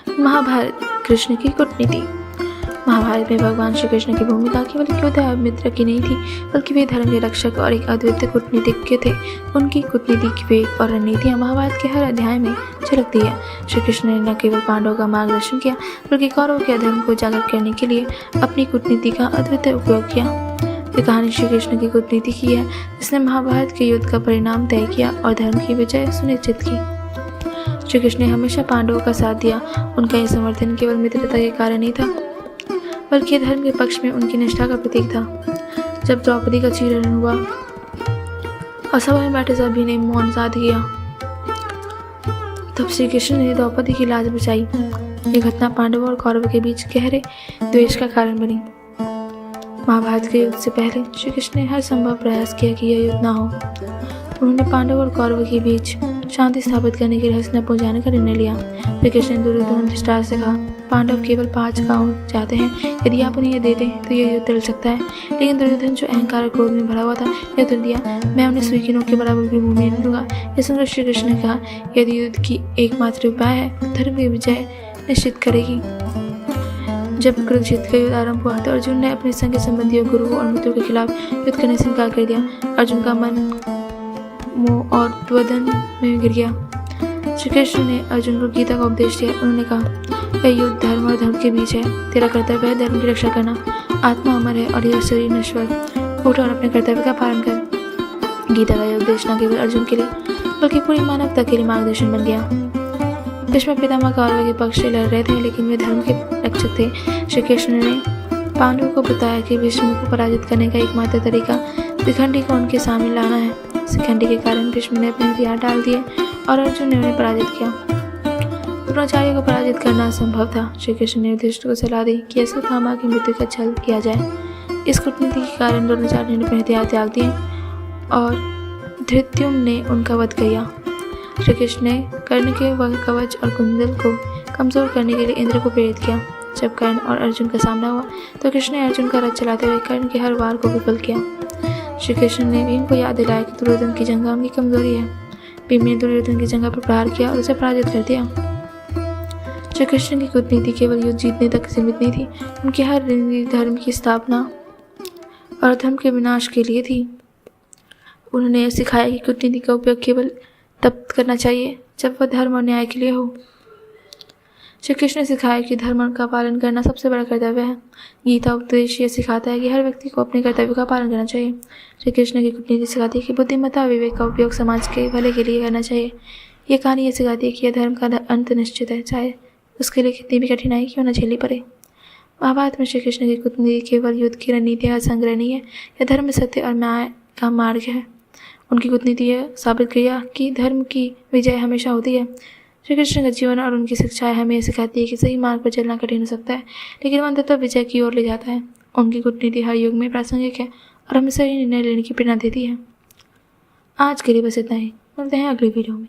महाभारत, कृष्ण की कूटनीति। महाभारत में भगवान श्री कृष्ण की भूमिका केवल योद्धा मित्र की नहीं थी, बल्कि वे धर्म के रक्षक और एक अद्वितीय कूटनीतिज्ञ थे। उनकी कूटनीति की विवेक और रणनीतियां महाभारत के हर अध्याय में झलकती है। श्री कृष्ण ने न केवल पांडवों का मार्गदर्शन किया, बल्कि कौरवों के अधर्म को उजागर करने के लिए अपनी कूटनीति का अद्वितीय उपयोग किया। ये कहानी श्री कृष्ण की कूटनीति की है, जिसने महाभारत के युद्ध का परिणाम तय किया और धर्म की विजय सुनिश्चित की। श्री कृष्ण ने हमेशा पांडवों का साथ दिया। उनका यह समर्थन केवल मित्रता के कारण नहीं था, बल्कि धर्म के पक्ष में उनकी निष्ठा का प्रतीक था। जब द्रौपदी का चीरहरण हुआ और सभा में बैठे सभी ने मौन साध किया, तब श्री कृष्ण ने द्रौपदी की लाज बचाई। ये घटना पांडवों और कौरवों के बीच गहरे द्वेष का कारण बनी। महाभारत के युद्ध से पहले श्री कृष्ण ने हर संभव प्रयास किया कि यह युद्ध न हो। उन्होंने पांडवों और कौरवों के बीच शांति स्थापित करने के लिए हस्तिनापुर जाने का निर्णय लिया। श्री कृष्ण ने दुर्योधन धृतराष्ट्र से कहा, पांडव केवल 5 गांव चाहते हैं, यदि आप उन्हें यह दे दें तो यह युद्ध टल सकता है। लेकिन दुर्योधन, जो अहंकार और क्रोध में भरा हुआ था, यह उत्तर दिया, मैं उन्हें सुईकीनों के बराबर भी भूमि नहीं दूंगा। यह सुनकर श्री कृष्ण ने कहा, यदि युद्ध की एकमात्र उपाय है तो धर्म की विजय निश्चित करेगी। जब कुरुक्षेत्र का युद्ध आरंभ हुआ तो अर्जुन ने अपने संग संबंधियों, गुरुओं और मित्रों के खिलाफ युद्ध करने से इनकार कर दिया। अर्जुन का मन मोह और द्वंद्व में गिर गया। श्री कृष्ण ने अर्जुन को गीता का उपदेश दिया। उन्होंने कहा, यह युद्ध धर्म और धर्म के बीच है। तेरा कर्तव्य है धर्म की रक्षा करना। आत्मा अमर है और यह शरीर नश्वर। उठ और अपने कर्तव्य का पालन कर। गीता का यह उपदेश न केवल अर्जुन के लिए, बल्कि पूरी मानवता के लिए मार्गदर्शन बन गया। भीष्म पितामह कौरवों के पक्ष से लड़ रहे थे, लेकिन वे धर्म के रक्षक थे। श्री कृष्ण ने पांडवों को बताया कि भीष्म को पराजित करने का एकमात्र तरीका शिखंडी को उनके सामने लाना है। शिखंडी के कारण भीष्म ने अपने हथियार डाल दिए और अर्जुन ने उन्हें पराजित किया। द्रोणाचार्य को पराजित करना असंभव था। श्री कृष्ण ने युधिष्ठिर को सलाह दी कि अश्वत्थामा की मृत्यु का छल किया जाए। इस कूटनीति के कारण द्रोणाचार्य ने अपने हथियार त्याग दिए और धृतयुम्न ने उनका वध किया। श्री कृष्ण ने कर्ण के कवच और कुंडल को कमजोर करने के लिए इंद्र को प्रेरित किया। जब कर्ण और अर्जुन का सामना हुआ तो कृष्ण ने अर्जुन का रथ चलाते हुए कर्ण के हर वार को विफल किया। श्री कृष्ण ने भीम को याद दिलाया कि दुर्योधन की जंगा उनकी कमजोरी है। भीम ने दुर्योधन की जंगा पर प्रहार किया और उसे पराजित कर दिया। श्री कृष्ण की कूटनीति केवल युद्ध जीतने तक सीमित नहीं थी। उनकी हर रणनीति धर्म की स्थापना और धर्म के विनाश के लिए थी। उन्होंने सिखाया कि कूटनीति का उपयोग केवल तब करना चाहिए जब वह धर्म और न्याय के लिए हो। श्री कृष्ण ने सिखाया कि धर्म का पालन करना सबसे बड़ा कर्तव्य है। गीता उपदेश ये सिखाता है कि हर व्यक्ति को अपने कर्तव्य का पालन करना चाहिए। श्री कृष्ण की कूटनीति सिखाती है कि बुद्धिमत्ता और विवेक का उपयोग समाज के भले के लिए करना चाहिए। ये कहानी ये सिखाती है कि यह धर्म का अंत निश्चित है, चाहे उसके लिए कितनी भी कठिनाई क्यों न झेलनी पड़े। महाभारत में श्री कृष्ण की कूटनीति केवल युद्ध की रणनीतियों का संग्रह नहीं है, यह धर्म, सत्य और न्याय का मार्ग है। उनकी कूटनीति यह साबित किया कि धर्म की विजय हमेशा होती है। श्री कृष्ण का जीवन और उनकी शिक्षाएं हमें यह सिखाती है कि सही मार्ग पर चलना कठिन हो सकता है, लेकिन वह अंततः विजय की ओर ले जाता है। उनकी कूटनीति हर युग में प्रासंगिक है और हमें सही निर्णय लेने की प्रेरणा देती है। आज के लिए बस इतना ही। मिलते हैं अगली वीडियो में।